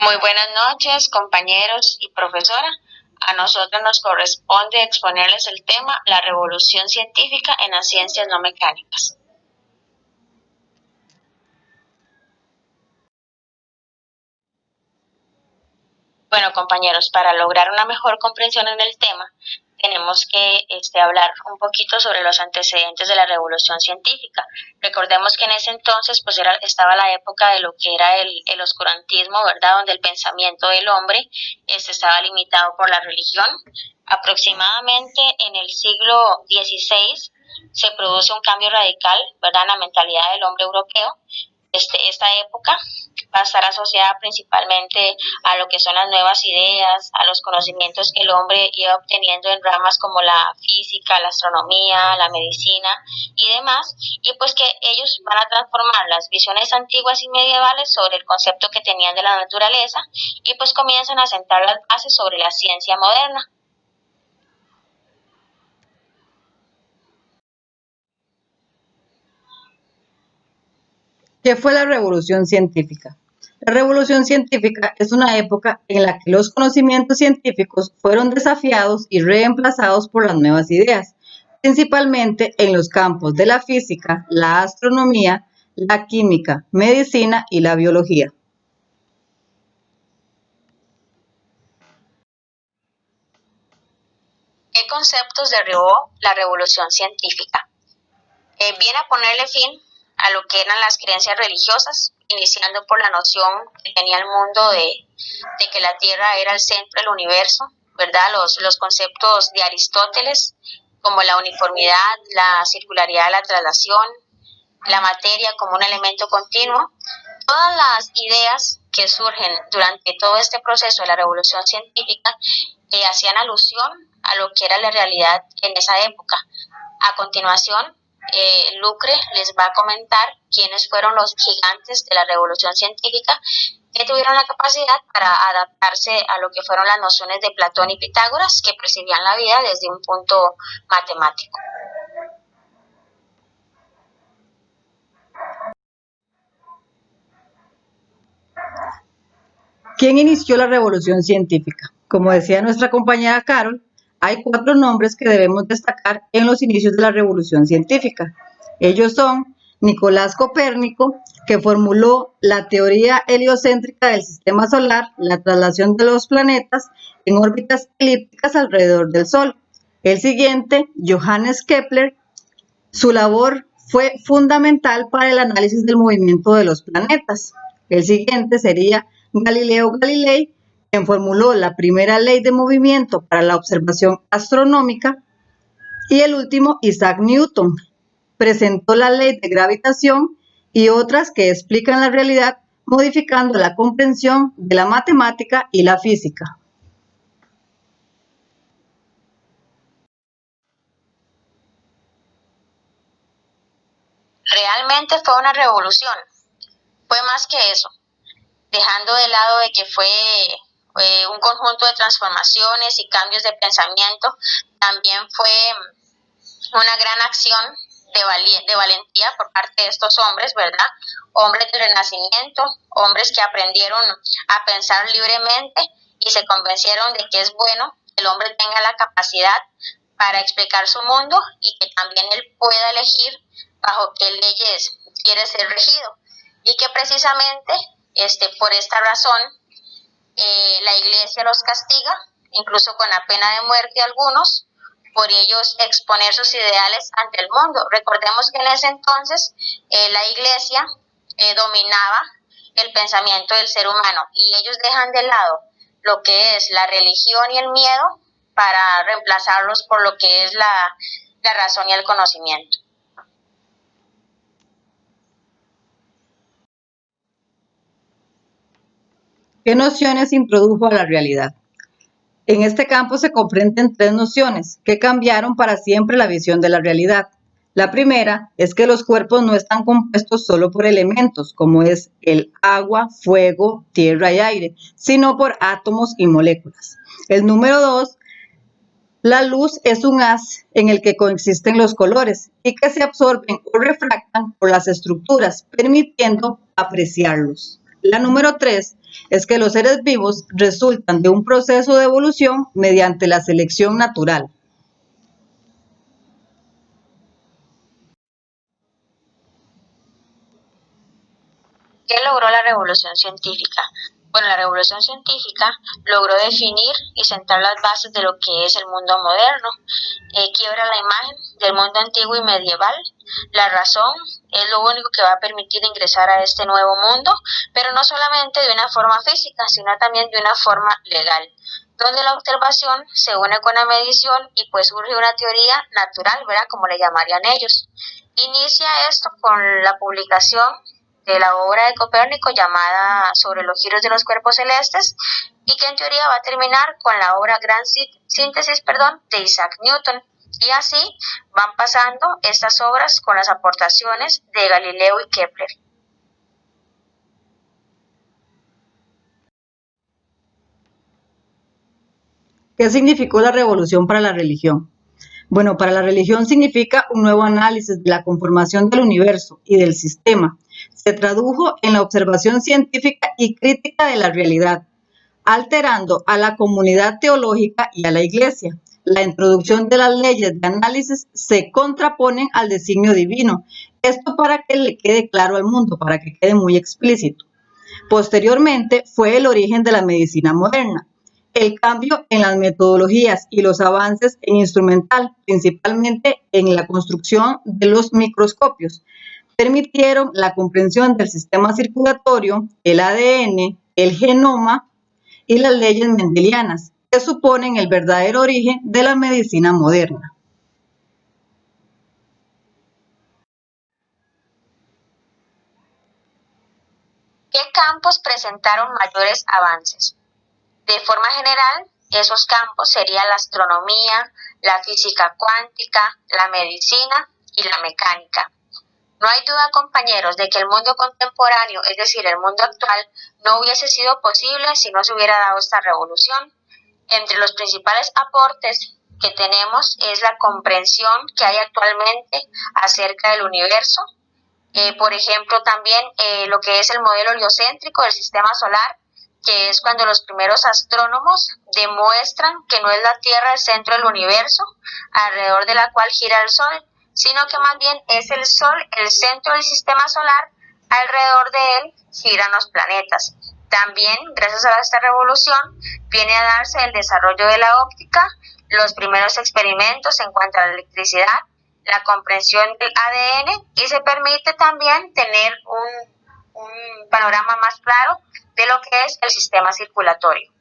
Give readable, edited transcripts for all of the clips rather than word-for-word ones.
Muy buenas noches, compañeros y profesora. A nosotros nos corresponde exponerles el tema La revolución científica en las ciencias no mecánicas. Bueno, compañeros, para lograr una mejor comprensión en el tema, tenemos que hablar un poquito sobre los antecedentes de la revolución científica. Recordemos que en ese entonces pues estaba la época de lo que era el oscurantismo, ¿verdad? Donde el pensamiento del hombre estaba limitado por la religión. Aproximadamente en el siglo XVI se produce un cambio radical, ¿verdad? En la mentalidad del hombre europeo. Esta época va a estar asociada principalmente a lo que son las nuevas ideas, a los conocimientos que el hombre iba obteniendo en ramas como la física, la astronomía, la medicina y demás, y pues que ellos van a transformar las visiones antiguas y medievales sobre el concepto que tenían de la naturaleza y pues comienzan a sentar las bases sobre la ciencia moderna. ¿Qué fue la revolución científica? La revolución científica es una época en la que los conocimientos científicos fueron desafiados y reemplazados por las nuevas ideas, principalmente en los campos de la física, la astronomía, la química, medicina y la biología. ¿Qué conceptos derribó la revolución científica? Viene a ponerle fin a lo que eran las creencias religiosas, iniciando por la noción que tenía el mundo de que la Tierra era el centro del universo, ¿verdad? Los conceptos de Aristóteles, como la uniformidad, la circularidad de la traslación, la materia como un elemento continuo. Todas las ideas que surgen durante todo este proceso de la revolución científica hacían alusión a lo que era la realidad en esa época. A continuación, Lucre les va a comentar quiénes fueron los gigantes de la revolución científica que tuvieron la capacidad para adaptarse a lo que fueron las nociones de Platón y Pitágoras, que percibían la vida desde un punto matemático. ¿Quién inició la revolución científica? Como decía nuestra compañera Carol, hay 4 nombres que debemos destacar en los inicios de la revolución científica. Ellos son Nicolás Copérnico, que formuló la teoría heliocéntrica del sistema solar, la traslación de los planetas en órbitas elípticas alrededor del Sol. El siguiente, Johannes Kepler, su labor fue fundamental para el análisis del movimiento de los planetas. El siguiente sería Galileo Galilei, quien formuló la primera ley de movimiento para la observación astronómica. Y el último, Isaac Newton, presentó la ley de gravitación y otras que explican la realidad, modificando la comprensión de la matemática y la física. Realmente fue una revolución, fue más que eso, dejando de lado de que fue un conjunto de transformaciones y cambios de pensamiento, también fue una gran acción de valentía por parte de estos hombres, ¿verdad? Hombres del Renacimiento, hombres que aprendieron a pensar libremente y se convencieron de que es bueno que el hombre tenga la capacidad para explicar su mundo y que también él pueda elegir bajo qué leyes quiere ser regido. Y que precisamente por esta razón la Iglesia los castiga, incluso con la pena de muerte algunos, por ellos exponer sus ideales ante el mundo. Recordemos que en ese entonces la Iglesia dominaba el pensamiento del ser humano y ellos dejan de lado lo que es la religión y el miedo para reemplazarlos por lo que es la razón y el conocimiento. ¿Qué nociones introdujo a la realidad? En este campo se comprenden 3 nociones que cambiaron para siempre la visión de la realidad. La primera es que los cuerpos no están compuestos solo por elementos, como es el agua, fuego, tierra y aire, sino por átomos y moléculas. El número 2, la luz es un haz en el que coexisten los colores y que se absorben o refractan por las estructuras, permitiendo apreciarlos. La número 3, es que los seres vivos resultan de un proceso de evolución mediante la selección natural. ¿Qué logró la revolución científica? Bueno, la revolución científica logró definir y sentar las bases de lo que es el mundo moderno. Quiebra la imagen del mundo antiguo y medieval. La razón es lo único que va a permitir ingresar a este nuevo mundo, pero no solamente de una forma física, sino también de una forma legal, donde la observación se une con la medición y pues surge una teoría natural, ¿verdad? Como le llamarían ellos. Inicia esto con la publicación de la obra de Copérnico llamada Sobre los giros de los cuerpos celestes, y que en teoría va a terminar con la obra Gran Síntesis de Isaac Newton. Y así van pasando estas obras con las aportaciones de Galileo y Kepler. ¿Qué significó la revolución para la religión? Bueno, para la religión significa un nuevo análisis de la conformación del universo y del sistema. Se tradujo en la observación científica y crítica de la realidad, alterando a la comunidad teológica y a la Iglesia. La introducción de las leyes de análisis se contraponen al designio divino. Esto para que le quede claro al mundo, para que quede muy explícito. Posteriormente fue el origen de la medicina moderna. El cambio en las metodologías y los avances en instrumental, principalmente en la construcción de los microscopios, permitieron la comprensión del sistema circulatorio, el ADN, el genoma y las leyes mendelianas, que suponen el verdadero origen de la medicina moderna. ¿Qué campos presentaron mayores avances? De forma general, esos campos serían la astronomía, la física cuántica, la medicina y la mecánica. No hay duda, compañeros, de que el mundo contemporáneo, es decir, el mundo actual, no hubiese sido posible si no se hubiera dado esta revolución. Entre los principales aportes que tenemos es la comprensión que hay actualmente acerca del universo. Por ejemplo, también lo que es el modelo heliocéntrico del sistema solar, que es cuando los primeros astrónomos demuestran que no es la Tierra el centro del universo, alrededor de la cual gira el Sol, sino que más bien es el Sol el centro del sistema solar, alrededor de él giran los planetas. También, gracias a esta revolución, viene a darse el desarrollo de la óptica, los primeros experimentos en cuanto a la electricidad, la comprensión del ADN, y se permite también tener un panorama más claro de lo que es el sistema circulatorio.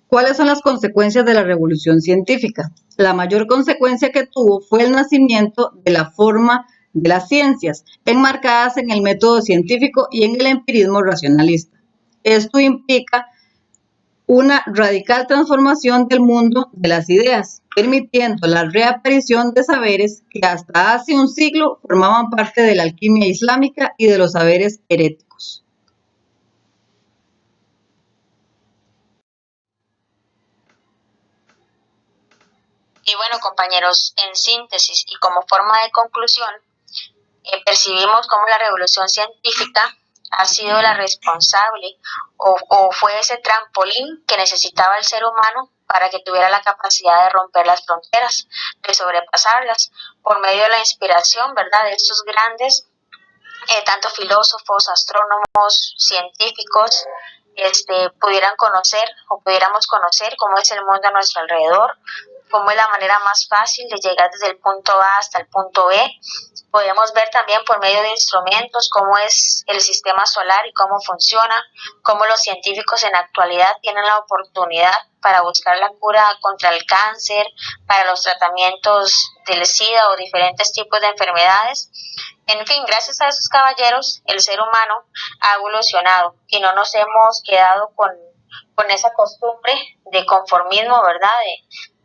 ¿Cuáles son las consecuencias de la revolución científica? La mayor consecuencia que tuvo fue el nacimiento de la forma de las ciencias, enmarcadas en el método científico y en el empirismo racionalista. Esto implica una radical transformación del mundo de las ideas, permitiendo la reaparición de saberes que hasta hace un siglo formaban parte de la alquimia islámica y de los saberes heréticos. Y bueno, compañeros, en síntesis y como forma de conclusión, percibimos cómo la revolución científica ha sido la responsable o fue ese trampolín que necesitaba el ser humano para que tuviera la capacidad de romper las fronteras, de sobrepasarlas, por medio de la inspiración, ¿verdad?, de estos grandes, tanto filósofos, astrónomos, científicos, pudieran conocer o pudiéramos conocer cómo es el mundo a nuestro alrededor, cómo es la manera más fácil de llegar desde el punto A hasta el punto B. Podemos ver también por medio de instrumentos cómo es el sistema solar y cómo funciona, cómo los científicos en la actualidad tienen la oportunidad para buscar la cura contra el cáncer, para los tratamientos del SIDA o diferentes tipos de enfermedades. En fin, gracias a esos caballeros, el ser humano ha evolucionado y no nos hemos quedado con esa costumbre de conformismo, ¿verdad?,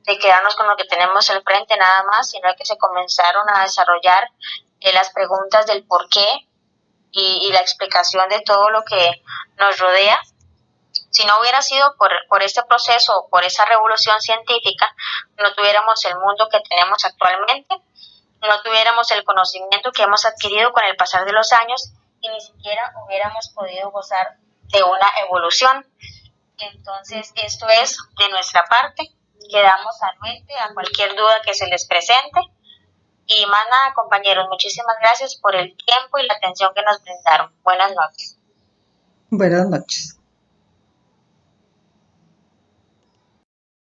de quedarnos con lo que tenemos al frente nada más, sino que se comenzaron a desarrollar las preguntas del por qué y la explicación de todo lo que nos rodea. Si no hubiera sido por este proceso, por esa revolución científica, no tuviéramos el mundo que tenemos actualmente. no tuviéramos el conocimiento que hemos adquirido con el pasar de los años y ni siquiera hubiéramos podido gozar de una evolución. Entonces, esto es de nuestra parte. Quedamos anuentes a cualquier duda que se les presente. Y más nada, compañeros, muchísimas gracias por el tiempo y la atención que nos brindaron. Buenas noches. Buenas noches.